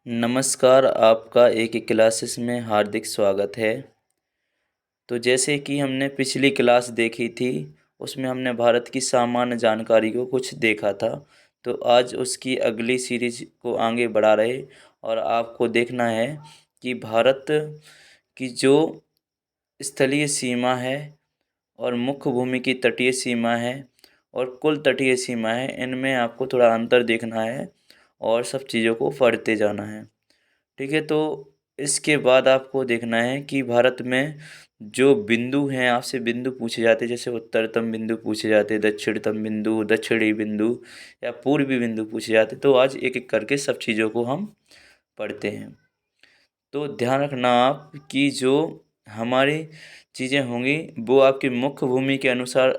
नमस्कार, आपका एक क्लासेस में हार्दिक स्वागत है। तो जैसे कि हमने पिछली क्लास देखी थी, उसमें हमने भारत की सामान्य जानकारी को कुछ देखा था। तो आज उसकी अगली सीरीज को आगे बढ़ा रहे और आपको देखना है कि भारत की जो स्थलीय सीमा है और मुख्य भूमि की तटीय सीमा है और कुल तटीय सीमा है, इनमें आपको थोड़ा अंतर देखना है और सब चीज़ों को पढ़ते जाना है। ठीक है, तो इसके बाद आपको देखना है कि भारत में जो बिंदु हैं, आपसे बिंदु पूछे जाते हैं, जैसे उत्तरतम बिंदु पूछे जाते हैं, दक्षिणतम बिंदु, दक्षिणी बिंदु या पूर्वी बिंदु पूछे जाते हैं। तो आज एक एक करके सब चीज़ों को हम पढ़ते हैं। तो ध्यान रखना आप कि जो हमारी चीज़ें होंगी वो आपकी मुख्य भूमि के अनुसार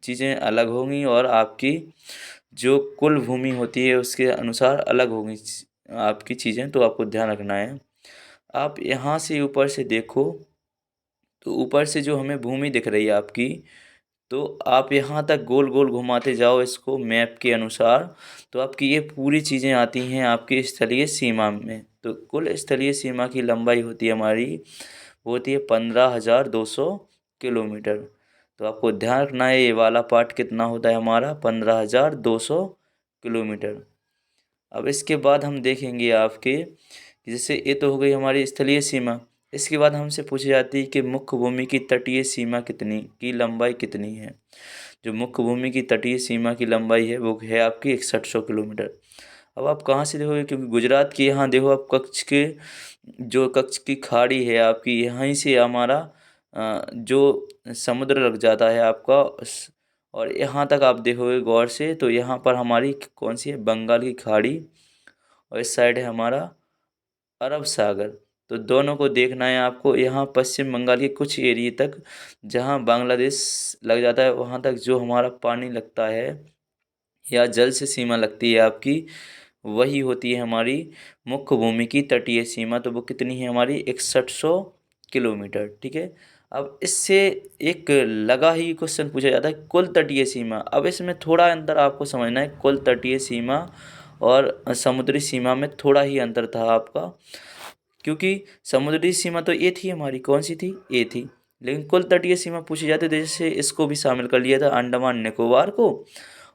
चीज़ें अलग होंगी और आपकी जो कुल भूमि होती है उसके अनुसार अलग होंगी आपकी चीज़ें। तो आपको ध्यान रखना है। आप यहाँ से ऊपर से देखो, तो ऊपर से जो हमें भूमि दिख रही है आपकी, तो आप यहाँ तक गोल गोल घुमाते जाओ इसको मैप के अनुसार, तो आपकी ये पूरी चीज़ें आती हैं आपकी स्थलीय सीमा में। तो कुल स्थलीय सीमा की लंबाई होती है हमारी, वो होती है 15,200 किलोमीटर। तो आपको ध्यान रखना है ये वाला पार्ट कितना होता है हमारा, 15,200 किलोमीटर। अब इसके बाद हम देखेंगे आपके, जैसे ये तो हो गई हमारी स्थलीय सीमा। इसके बाद हमसे पूछी जाती है कि मुख्य भूमि की तटीय सीमा कितनी की लंबाई कितनी है। जो मुख्य भूमि की तटीय सीमा की लंबाई है वो है आपकी 6100 किलोमीटर। अब आप कहाँ से देखोगे, क्योंकि गुजरात के यहाँ देखो आप, कच्छ के जो कच्छ की खाड़ी है आपकी, यहीं से हमारा जो समुद्र लग जाता है आपका और यहाँ तक आप देखोगे गौर से, तो यहाँ पर हमारी कौन सी है, बंगाल की खाड़ी, और इस साइड है हमारा अरब सागर। तो दोनों को देखना है आपको। यहाँ पश्चिम बंगाल के कुछ एरिए तक जहाँ बांग्लादेश लग जाता है, वहाँ तक जो हमारा पानी लगता है या जल से सीमा लगती है आपकी, वही होती है हमारी मुख्य भूमि की तटीय सीमा। तो वो कितनी है हमारी, 6100 किलोमीटर। ठीक है। अब इससे एक लगा ही क्वेश्चन पूछा जाता है, कुल तटीय सीमा। अब इसमें थोड़ा अंतर आपको समझना है, कुल तटीय सीमा और समुद्री सीमा में थोड़ा ही अंतर था आपका, क्योंकि समुद्री सीमा तो ये थी हमारी, कौन सी थी, ये थी। लेकिन कुल तटीय सीमा पूछी जाती है, जैसे इसको भी शामिल कर लिया था, अंडमान निकोबार को।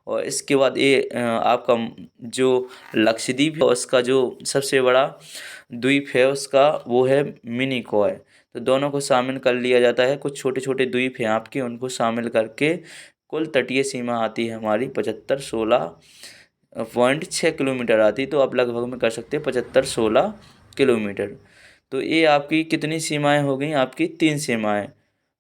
और इसके बाद ये आपका जो लक्षद्वीप है, उसका जो सबसे बड़ा द्वीप है उसका, वो है मिनिकॉय। तो दोनों को शामिल कर लिया जाता है। कुछ छोटे छोटे द्वीप हैं आपके, उनको शामिल करके कुल तटीय सीमा आती है हमारी 75-16.6 किलोमीटर आती। तो आप लगभग में कर सकते हैं 75-16 किलोमीटर। तो ये आपकी कितनी सीमाएं हो गई, आपकी 3 सीमाएं।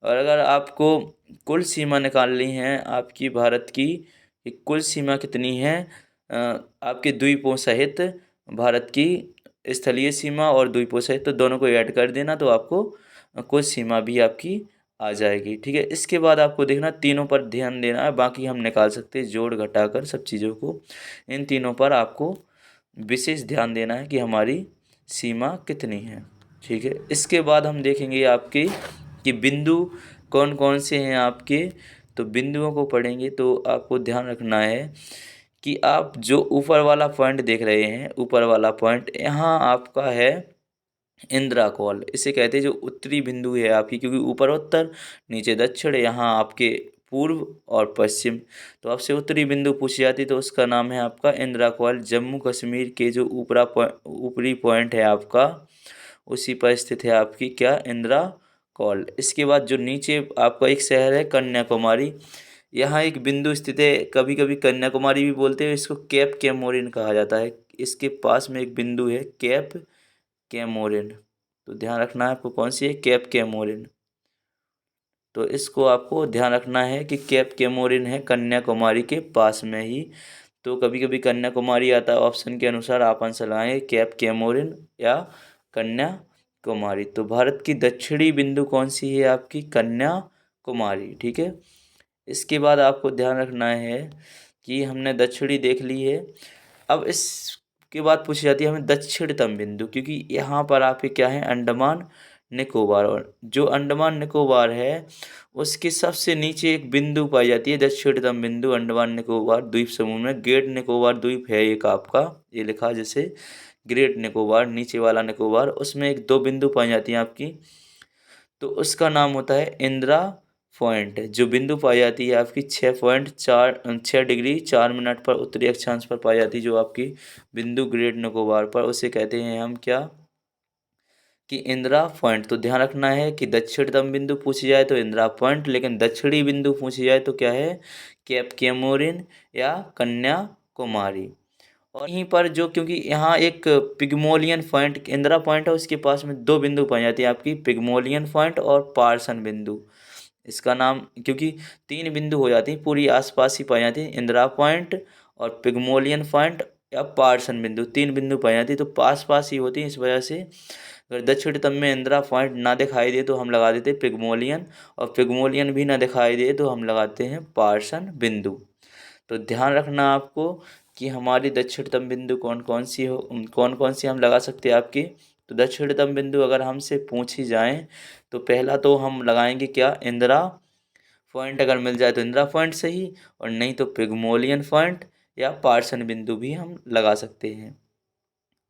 और अगर आपको कुल सीमा निकालनी है आपकी भारत की, कि कुल सीमा कितनी है आपके द्वीपों सहित, भारत की स्थलीय सीमा और द्वीपों सहित, तो दोनों को ऐड कर देना, तो आपको कुल सीमा भी आपकी आ जाएगी। ठीक है। इसके बाद आपको देखना, तीनों पर ध्यान देना है, बाकी हम निकाल सकते हैं जोड़ घटाकर सब चीज़ों को। इन तीनों पर आपको विशेष ध्यान देना है कि हमारी सीमा कितनी है। ठीक है। इसके बाद हम देखेंगे आपके कि बिंदु कौन कौन से हैं आपके। तो बिंदुओं को पढ़ेंगे तो आपको ध्यान रखना है कि आप जो ऊपर वाला पॉइंट देख रहे हैं, ऊपर वाला पॉइंट यहाँ आपका है इंदिरा कॉल, इसे कहते हैं, जो उत्तरी बिंदु है आपकी, क्योंकि ऊपर उत्तर नीचे दक्षिण, यहाँ आपके पूर्व और पश्चिम। तो आपसे उत्तरी बिंदु पूछी जाती तो उसका नाम है आपका इंदिरा कॉल। जम्मू कश्मीर के जो ऊपरी पॉइंट है आपका, उसी पर स्थित है आपकी क्या, इंदिरा कॉल। इसके बाद जो नीचे आपका एक शहर है कन्याकुमारी, यहाँ एक बिंदु स्थित है। कभी कभी कन्याकुमारी भी बोलते हैं, इसको कैप कैमोरिन कहा जाता है। इसके पास में एक बिंदु है कैप कैमोरिन। तो ध्यान रखना है आपको, कौन सी है, कैप कैमोरिन। तो इसको आपको ध्यान रखना है कि कैप कैमोरिन है कन्याकुमारी के पास में ही। तो कभी कभी कन्याकुमारी आता है ऑप्शन के अनुसार, आप आंसर लगाएंगे कैप कैमोरिन या कन्याकुमारी। तो भारत की दक्षिणी बिंदु कौन सी है आपकी, कन्याकुमारी। ठीक है। इसके बाद आपको ध्यान रखना है कि हमने दक्षिणी देख ली है। अब इसके बाद पूछी जाती है हमें दक्षिणतम बिंदु, क्योंकि यहाँ पर आपके क्या है, अंडमान निकोबार। और जो अंडमान निकोबार है उसके सबसे नीचे एक बिंदु पाई जाती है, दक्षिणतम बिंदु अंडमान निकोबार द्वीप समूह में। ग्रेट निकोबार द्वीप है एक आपका, ये लिखा जैसे ग्रेट निकोबार, नीचे वाला निकोबार, उसमें एक दो बिंदु पाई जाती हैं आपकी, तो उसका नाम होता है इंदिरा पॉइंट। जो बिंदु पाई जाती है आपकी 6.4 डिग्री 4 मिनट पर उत्तरी अक्षांश पर पाई जाती है, जो आपकी बिंदु ग्रेट निकोबार पर, उसे कहते हैं हम क्या, कि इंदिरा पॉइंट। तो ध्यान रखना है कि दक्षिणतम बिंदु पूछी जाए तो इंदिरा पॉइंट, लेकिन दक्षिणी बिंदु पूछी जाए तो क्या है, कैप कैमोरिन या कन्याकुमारी। और यहीं पर जो, क्योंकि यहाँ एक पिग्मोलियन पॉइंट इंदिरा पॉइंट है, उसके पास में दो बिंदु पाई जाती है आपकी, पिग्मोलियन पॉइंट और पार्सन बिंदु। इसका नाम, क्योंकि तीन बिंदु हो जाती हैं पूरी आसपास ही पाई जाती है, इंदिरा पॉइंट और पिग्मोलियन पॉइंट या पार्सन बिंदु, तीन बिंदु पाई जाती है, तो पास पास ही होती है। इस वजह से अगर दक्षिणतम में इंदिरा पॉइंट ना दिखाई दे तो हम लगा देते पिग्मोलियन, और पिग्मोलियन भी ना दिखाई दे तो हम लगाते हैं पार्सन बिंदु। तो ध्यान रखना आपको कि हमारी दक्षिणतम बिंदु कौन कौन सी हम लगा सकते हैं आपकी। तो दक्षिणतम बिंदु अगर हमसे पूछी जाए तो पहला तो हम लगाएंगे क्या, इंदिरा पॉइंट, अगर मिल जाए तो इंदिरा पॉइंट सही, और नहीं तो पिग्मोलियन पॉइंट या पार्सन बिंदु भी हम लगा सकते हैं।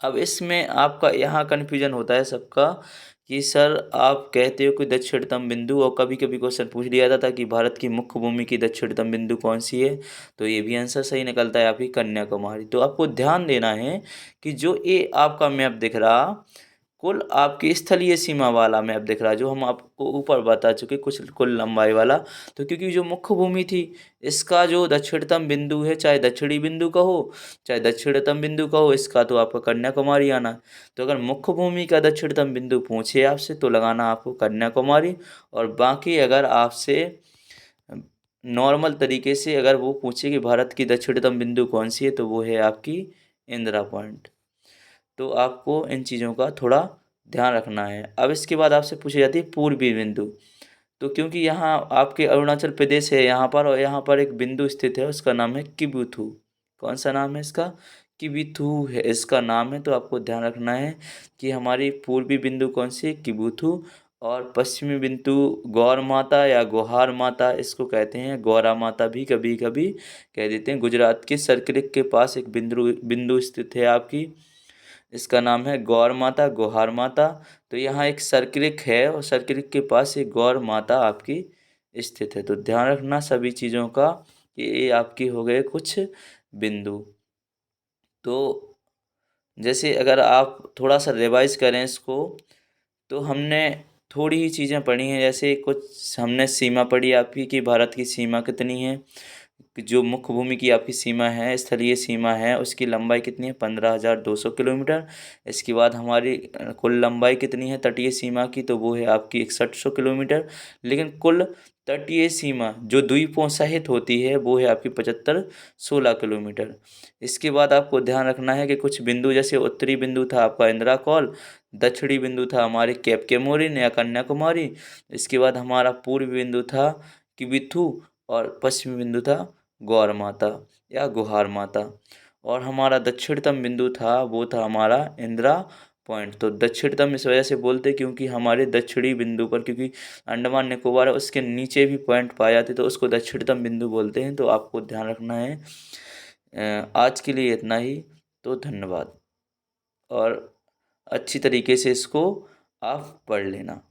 अब इसमें आपका यहाँ कन्फ्यूजन होता है सबका कि सर आप कहते हो कि दक्षिणतम बिंदु, और कभी कभी क्वेश्चन पूछ लिया जाता था कि भारत की मुख्य भूमि की दक्षिणतम बिंदु कौन सी है, तो ये भी आंसर सही निकलता है आपकी कन्याकुमारी। तो आपको ध्यान देना है कि जो ये आपका मैप दिख रहा, कुल आपकी स्थलीय सीमा वाला मैप दिख रहा है, जो हम आपको ऊपर बता चुके कुछ कुल लंबाई वाला, तो क्योंकि जो मुख्य भूमि थी, इसका जो दक्षिणतम बिंदु है, चाहे दक्षिणी बिंदु का हो चाहे दक्षिणतम बिंदु का हो, इसका तो आपका कन्याकुमारी आना है। तो अगर मुख्य भूमि का दक्षिणतम बिंदु पूछे आपसे तो लगाना आपको कन्याकुमारी, और बाकी अगर आपसे नॉर्मल तरीके से अगर वो पूछे कि भारत की दक्षिणतम बिंदु कौन सी है, तो वो है आपकी इंदिरा पॉइंट। तो आपको इन चीज़ों का थोड़ा ध्यान रखना है। अब इसके बाद आपसे पूछी जाती है पूर्वी बिंदु। तो क्योंकि यहाँ आपके अरुणाचल प्रदेश है यहाँ पर, और यहाँ पर एक बिंदु स्थित है, उसका नाम है किबुथु। कौन सा नाम है इसका, किबुथु है इसका नाम है। तो आपको ध्यान रखना है कि हमारी पूर्वी बिंदु कौन सी है, किबुथु, और पश्चिमी बिंदु गौर माता या गोहार माता, इसको कहते हैं, गौरा माता भी कभी कभी कह देते हैं। गुजरात के सरक्रिक के पास एक बिंदु बिंदु स्थित है आपकी, इसका नाम है गौर माता, गोहार माता। तो यहाँ एक सर्करिक है, और सर्करिक के पास एक गौर माता आपकी स्थित है। तो ध्यान रखना सभी चीज़ों का कि ये आपकी हो गए कुछ बिंदु। तो जैसे अगर आप थोड़ा सा रिवाइज करें इसको, तो हमने थोड़ी ही चीज़ें पढ़ी हैं, जैसे कुछ हमने सीमा पढ़ी आपकी कि भारत की सीमा कितनी है, कि जो मुख्य भूमि की आपकी सीमा है, स्थलीय सीमा है, उसकी लंबाई कितनी है, 15,200 किलोमीटर। इसके बाद हमारी कुल लंबाई कितनी है तटीय सीमा की, तो वो है आपकी 6100 किलोमीटर। लेकिन कुल तटीय सीमा जो द्वीपों सहित होती है वो है आपकी 7516 किलोमीटर। इसके बाद आपको ध्यान रखना है कि कुछ बिंदु, जैसे उत्तरी बिंदु था आपका इंदिरा कौल, दक्षिणी बिंदु था हमारे कैप केमोरिन या कन्याकुमारी, इसके बाद हमारा पूर्वी बिंदु था किबिथु, और पश्चिमी बिंदु था गौर माता या गुहार माता, और हमारा दक्षिणतम बिंदु था वो था हमारा इंदिरा पॉइंट। तो दक्षिणतम इस वजह से बोलते क्योंकि हमारे दक्षिणी बिंदु पर, क्योंकि अंडमान निकोबार है उसके नीचे भी पॉइंट पाए जाते तो उसको दक्षिणतम बिंदु बोलते हैं। तो आपको ध्यान रखना है। आज के लिए इतना ही। तो धन्यवाद, और अच्छी तरीके से इसको आप पढ़ लेना।